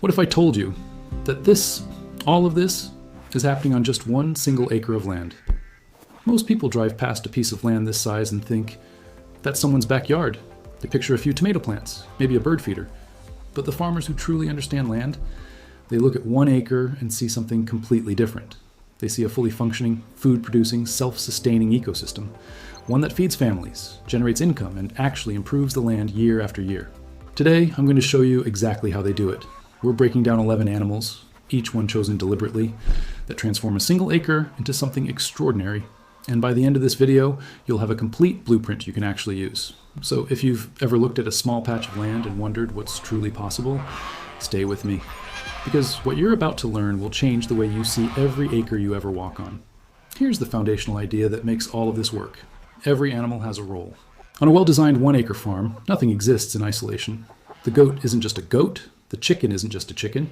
What if I told you that all of this, is happening on just one single acre of land? Most people drive past a piece of land this size and think, that's someone's backyard. They picture a few tomato plants, maybe a bird feeder. But the farmers who truly understand land, they look at 1 acre and see something completely different. They see a fully functioning, food-producing, self-sustaining ecosystem, one that feeds families, generates income, and actually improves the land year after year. Today, I'm going to show you exactly how they do it. We're breaking down 11 animals, each one chosen deliberately, that transform a single acre into something extraordinary. And by the end of this video, you'll have a complete blueprint you can actually use. So if you've ever looked at a small patch of land and wondered what's truly possible, stay with me. Because what you're about to learn will change the way you see every acre you ever walk on. Here's the foundational idea that makes all of this work. Every animal has a role. On a well-designed 1 acre farm, nothing exists in isolation. The goat isn't just a goat, the chicken isn't just a chicken.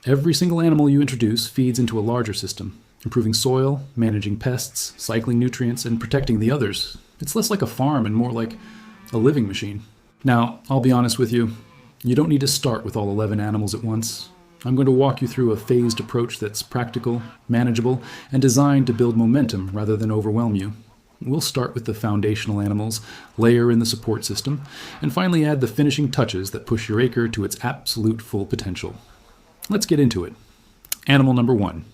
Every single animal you introduce feeds into a larger system, improving soil, managing pests, cycling nutrients, and protecting the others. It's less like a farm and more like a living machine. Now, I'll be honest with you, you don't need to start with all 11 animals at once. I'm going to walk you through a phased approach that's practical, manageable, and designed to build momentum rather than overwhelm you. We'll start with the foundational animals, layer in the support system, and finally add the finishing touches that push your acre to its absolute full potential. Let's get into it. Animal number 1,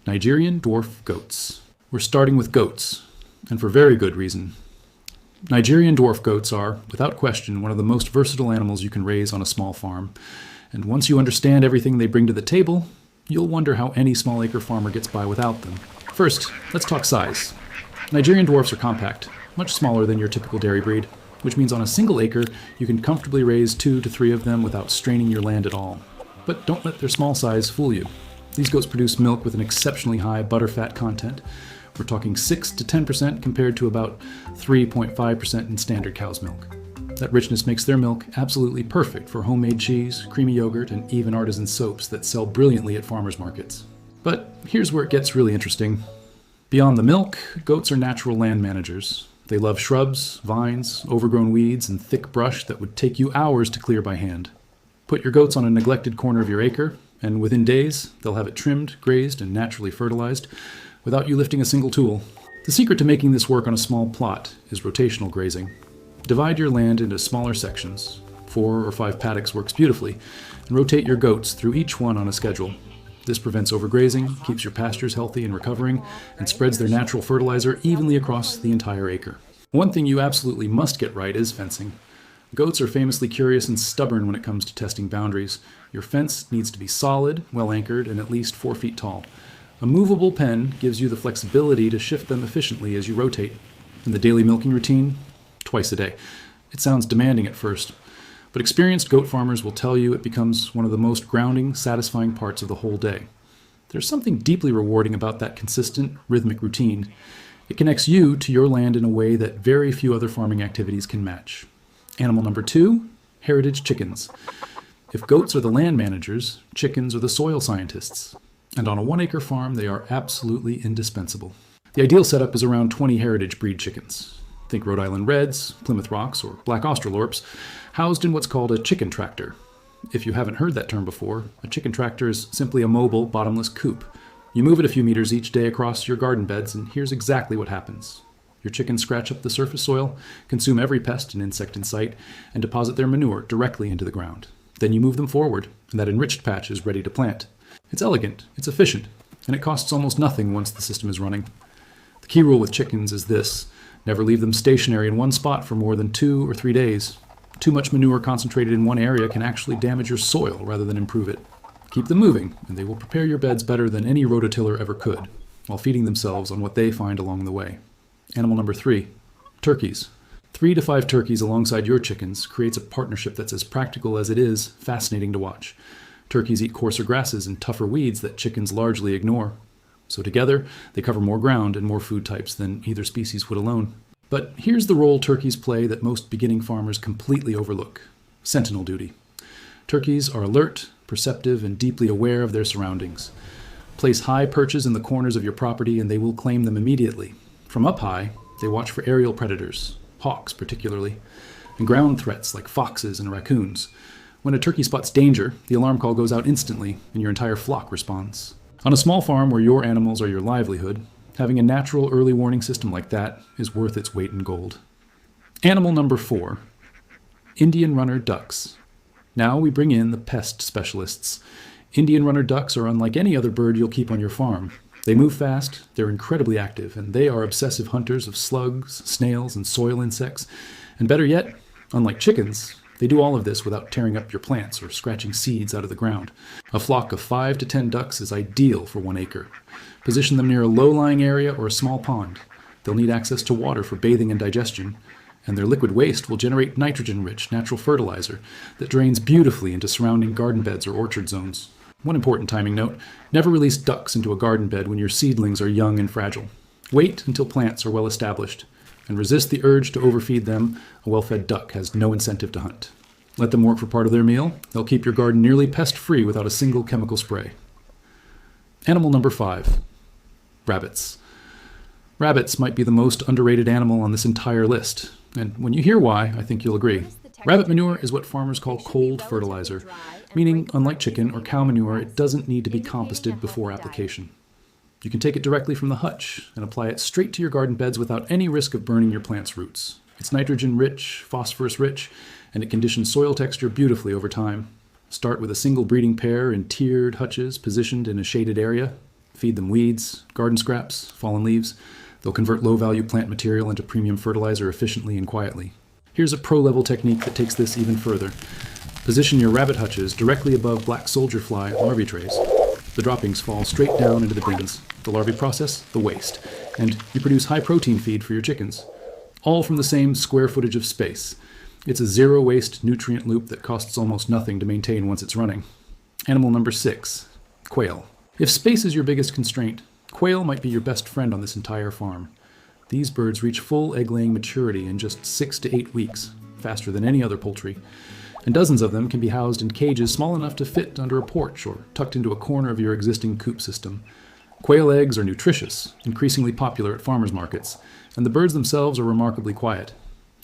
Nigerian dwarf goats. We're starting with goats, and for very good reason. Nigerian dwarf goats are, without question, one of the most versatile animals you can raise on a small farm. And once you understand everything they bring to the table, you'll wonder how any small acre farmer gets by without them. First, let's talk size. Nigerian dwarfs are compact, much smaller than your typical dairy breed, which means on a single acre, you can comfortably raise 2 to 3 of them without straining your land at all. But don't let their small size fool you. These goats produce milk with an exceptionally high butterfat content. We're talking 6 to 10% compared to about 3.5% in standard cow's milk. That richness makes their milk absolutely perfect for homemade cheese, creamy yogurt, and even artisan soaps that sell brilliantly at farmers markets. But here's where it gets really interesting. Beyond the milk, goats are natural land managers. They love shrubs, vines, overgrown weeds, and thick brush that would take you hours to clear by hand. Put your goats on a neglected corner of your acre, and within days, they'll have it trimmed, grazed, and naturally fertilized without you lifting a single tool. The secret to making this work on a small plot is rotational grazing. Divide your land into smaller sections. 4 or 5 paddocks works beautifully, and rotate your goats through each one on a schedule. This prevents overgrazing, keeps your pastures healthy and recovering, and spreads their natural fertilizer evenly across the entire acre. One thing you absolutely must get right is fencing. Goats are famously curious and stubborn when it comes to testing boundaries. Your fence needs to be solid, well anchored, and at least 4 feet tall. A movable pen gives you the flexibility to shift them efficiently as you rotate. And the daily milking routine? Twice a day. It sounds demanding at first, but experienced goat farmers will tell you it becomes one of the most grounding, satisfying parts of the whole day. There's something deeply rewarding about that consistent, rhythmic routine. It connects you to your land in a way that very few other farming activities can match. Animal number 2, heritage chickens. If goats are the land managers, chickens are the soil scientists. And on a 1 acre farm, they are absolutely indispensable. The ideal setup is around 20 heritage breed chickens. Think Rhode Island Reds, Plymouth Rocks, or Black Australorps, housed in what's called a chicken tractor. If you haven't heard that term before, a chicken tractor is simply a mobile, bottomless coop. You move it a few meters each day across your garden beds, and here's exactly what happens. Your chickens scratch up the surface soil, consume every pest and insect in sight, and deposit their manure directly into the ground. Then you move them forward, and that enriched patch is ready to plant. It's elegant, it's efficient, and it costs almost nothing once the system is running. The key rule with chickens is this: never leave them stationary in one spot for more than 2 or 3 days. Too much manure concentrated in one area can actually damage your soil rather than improve it. Keep them moving, and they will prepare your beds better than any rototiller ever could, while feeding themselves on what they find along the way. Animal number 3, turkeys. 3 to 5 turkeys alongside your chickens creates a partnership that's as practical as it is fascinating to watch. Turkeys eat coarser grasses and tougher weeds that chickens largely ignore. So together, they cover more ground and more food types than either species would alone. But here's the role turkeys play that most beginning farmers completely overlook: sentinel duty. Turkeys are alert, perceptive, and deeply aware of their surroundings. Place high perches in the corners of your property and they will claim them immediately. From up high, they watch for aerial predators, hawks particularly, and ground threats like foxes and raccoons. When a turkey spots danger, the alarm call goes out instantly and your entire flock responds. On a small farm where your animals are your livelihood, having a natural early warning system like that is worth its weight in gold. Animal number 4, Indian runner ducks. Now we bring in the pest specialists. Indian runner ducks are unlike any other bird you'll keep on your farm. They move fast, they're incredibly active, and they are obsessive hunters of slugs, snails, and soil insects. And better yet, unlike chickens, they do all of this without tearing up your plants or scratching seeds out of the ground. A flock of 5 to 10 ducks is ideal for 1 acre. Position them near a low-lying area or a small pond. They'll need access to water for bathing and digestion, and their liquid waste will generate nitrogen-rich natural fertilizer that drains beautifully into surrounding garden beds or orchard zones. One important timing note, never release ducks into a garden bed when your seedlings are young and fragile. Wait until plants are well established, and resist the urge to overfeed them. A well-fed duck has no incentive to hunt. Let them work for part of their meal. They'll keep your garden nearly pest-free without a single chemical spray. Animal number 5, rabbits. Rabbits might be the most underrated animal on this entire list, and when you hear why, I think you'll agree. Rabbit manure is what farmers call cold fertilizer, meaning, unlike chicken or cow manure, it doesn't need to be composted before application. You can take it directly from the hutch and apply it straight to your garden beds without any risk of burning your plant's roots. It's nitrogen-rich, phosphorus-rich, and it conditions soil texture beautifully over time. Start with a single breeding pair in tiered hutches positioned in a shaded area. Feed them weeds, garden scraps, fallen leaves. They'll convert low-value plant material into premium fertilizer efficiently and quietly. Here's a pro-level technique that takes this even further. Position your rabbit hutches directly above black soldier fly larvae trays. The droppings fall straight down into the bins. The larvae process the waste, and you produce high-protein feed for your chickens. All from the same square footage of space. It's a zero-waste nutrient loop that costs almost nothing to maintain once it's running. Animal number 6, quail. If space is your biggest constraint, quail might be your best friend on this entire farm. These birds reach full egg-laying maturity in just 6 to 8 weeks, faster than any other poultry. And dozens of them can be housed in cages small enough to fit under a porch or tucked into a corner of your existing coop system. Quail eggs are nutritious, increasingly popular at farmers markets, and the birds themselves are remarkably quiet.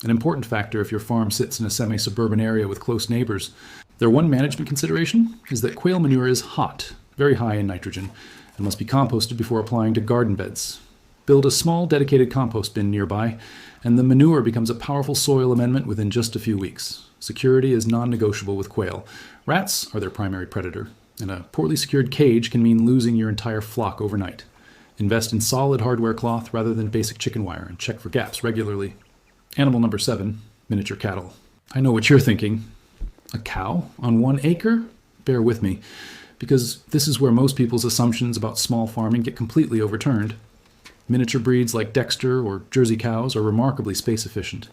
An important factor if your farm sits in a semi-suburban area with close neighbors. Their one management consideration is that quail manure is hot, very high in nitrogen, and must be composted before applying to garden beds. Build a small dedicated compost bin nearby, and the manure becomes a powerful soil amendment within just a few weeks. Security is non-negotiable with quail. Rats are their primary predator, and a poorly secured cage can mean losing your entire flock overnight. Invest in solid hardware cloth rather than basic chicken wire, and check for gaps regularly. Animal number 7, miniature cattle. I know what you're thinking. A cow on 1 acre? Bear with me, because this is where most people's assumptions about small farming get completely overturned. Miniature breeds like Dexter or Jersey cows are remarkably space efficient.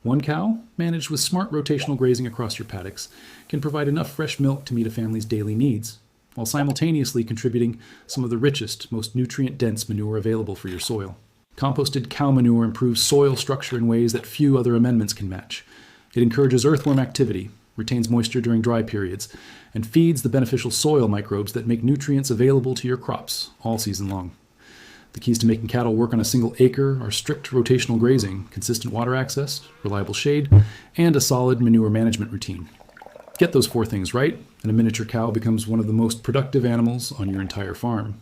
1 cow, managed with smart rotational grazing across your paddocks, can provide enough fresh milk to meet a family's daily needs, while simultaneously contributing some of the richest, most nutrient-dense manure available for your soil. Composted cow manure improves soil structure in ways that few other amendments can match. It encourages earthworm activity, retains moisture during dry periods, and feeds the beneficial soil microbes that make nutrients available to your crops all season long. The keys to making cattle work on a single acre are strict rotational grazing, consistent water access, reliable shade, and a solid manure management routine. Get those 4 things right, and a miniature cow becomes one of the most productive animals on your entire farm.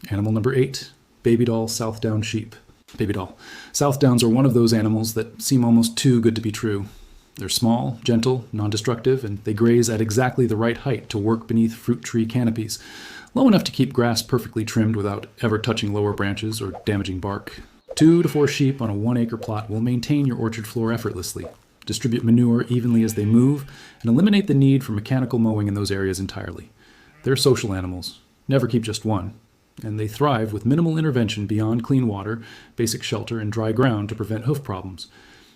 Animal number 8, baby doll Southdown sheep. Baby doll. Southdowns are one of those animals that seem almost too good to be true. They're small, gentle, non-destructive, and they graze at exactly the right height to work beneath fruit tree canopies, low enough to keep grass perfectly trimmed without ever touching lower branches or damaging bark. 2 to 4 sheep on a 1 acre plot will maintain your orchard floor effortlessly, distribute manure evenly as they move, and eliminate the need for mechanical mowing in those areas entirely. They're social animals, never keep just one, and they thrive with minimal intervention beyond clean water, basic shelter, and dry ground to prevent hoof problems.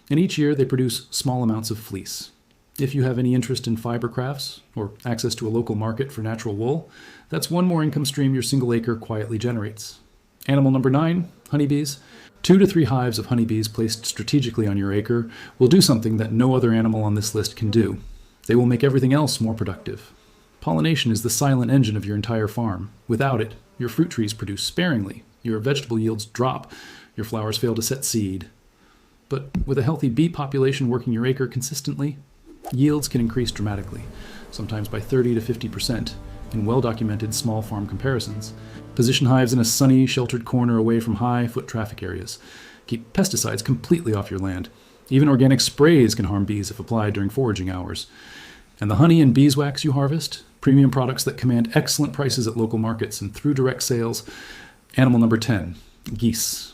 And each year they produce small amounts of fleece. If you have any interest in fiber crafts or access to a local market for natural wool, that's one more income stream your single acre quietly generates. Animal number 9, honeybees. 2 to 3 hives of honeybees placed strategically on your acre will do something that no other animal on this list can do. They will make everything else more productive. Pollination is the silent engine of your entire farm. Without it, your fruit trees produce sparingly, your vegetable yields drop, your flowers fail to set seed. But with a healthy bee population working your acre consistently, yields can increase dramatically. sometimes by 30 to 50%, in well-documented small farm comparisons. Position hives in a sunny, sheltered corner away from high foot traffic areas. Keep pesticides completely off your land. Even organic sprays can harm bees if applied during foraging hours. And the honey and beeswax you harvest, premium products that command excellent prices at local markets and through direct sales. Animal number 10, geese.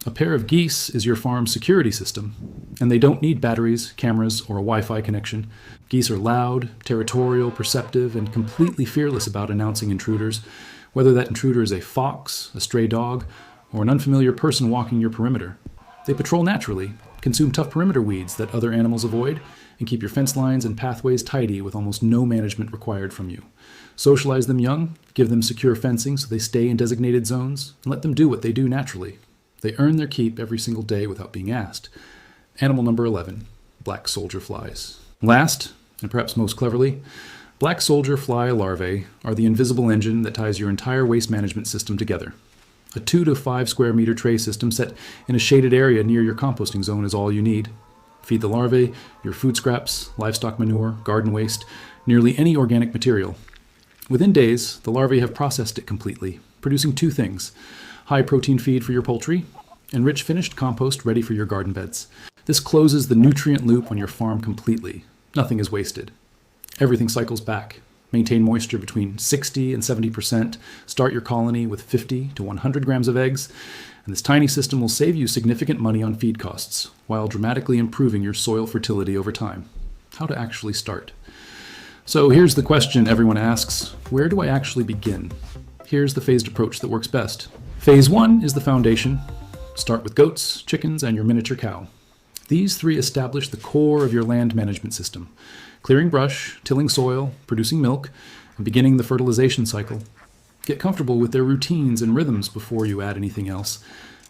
A pair of geese is your farm's security system, and they don't need batteries, cameras, or a Wi-Fi connection. Geese are loud, territorial, perceptive, and completely fearless about announcing intruders, whether that intruder is a fox, a stray dog, or an unfamiliar person walking your perimeter. They patrol naturally, consume tough perimeter weeds that other animals avoid, and keep your fence lines and pathways tidy with almost no management required from you. Socialize them young, give them secure fencing so they stay in designated zones, and let them do what they do naturally. They earn their keep every single day without being asked. Animal number 11, black soldier flies. Last, and perhaps most cleverly, black soldier fly larvae are the invisible engine that ties your entire waste management system together. A 2 to 5 square meter tray system set in a shaded area near your composting zone is all you need. Feed the larvae your food scraps, livestock manure, garden waste, nearly any organic material. Within days, the larvae have processed it completely, producing two things: high-protein feed for your poultry, and rich finished compost ready for your garden beds. This closes the nutrient loop on your farm completely. Nothing is wasted. Everything cycles back. Maintain moisture between 60 and 70%. Start your colony with 50 to 100 grams of eggs. And this tiny system will save you significant money on feed costs, while dramatically improving your soil fertility over time. How to actually start. So here's the question everyone asks: where do I actually begin? Here's the phased approach that works best. Phase 1 is the foundation. Start with goats, chickens, and your miniature cow. These three establish the core of your land management system: clearing brush, tilling soil, producing milk, and beginning the fertilization cycle. Get comfortable with their routines and rhythms before you add anything else.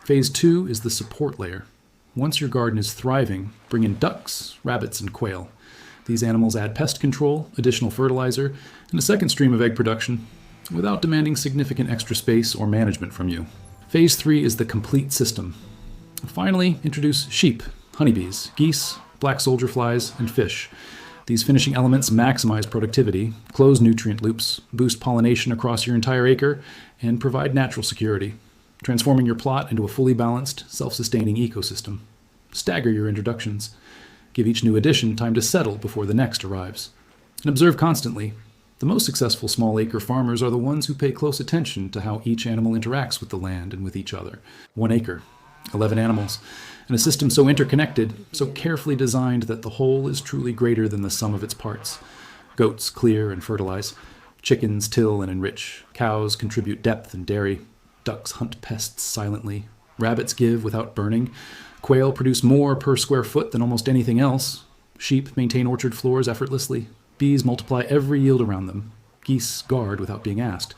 Phase 2 is the support layer. Once your garden is thriving, bring in ducks, rabbits, and quail. These animals add pest control, additional fertilizer, and a second stream of egg production, without demanding significant extra space or management from you. Phase 3 is the complete system. Finally, introduce sheep, honeybees, geese, black soldier flies, and fish. These finishing elements maximize productivity, close nutrient loops, boost pollination across your entire acre, and provide natural security, transforming your plot into a fully balanced, self-sustaining ecosystem. Stagger your introductions. Give each new addition time to settle before the next arrives. And observe constantly. The most successful small acre farmers are the ones who pay close attention to how each animal interacts with the land and with each other. 1 acre, 11 animals, and a system so interconnected, so carefully designed that the whole is truly greater than the sum of its parts. Goats clear and fertilize. Chickens till and enrich. Cows contribute depth and dairy. Ducks hunt pests silently. Rabbits give without burning. Quail produce more per square foot than almost anything else. Sheep maintain orchard floors effortlessly. Bees multiply every yield around them. Geese guard without being asked.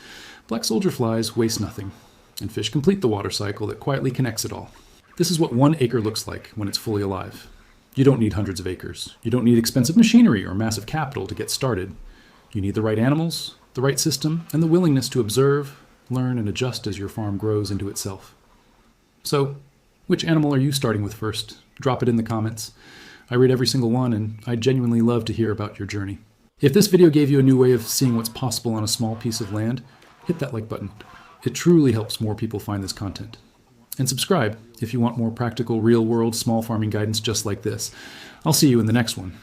Black soldier flies waste nothing. And fish complete the water cycle that quietly connects it all. This is what 1 acre looks like when it's fully alive. You don't need hundreds of acres. You don't need expensive machinery or massive capital to get started. You need the right animals, the right system, and the willingness to observe, learn, and adjust as your farm grows into itself. So, which animal are you starting with first? Drop it in the comments. I read every single one, and I genuinely love to hear about your journey. If this video gave you a new way of seeing what's possible on a small piece of land, hit that like button. It truly helps more people find this content. And subscribe if you want more practical, real-world, small farming guidance just like this. I'll see you in the next one.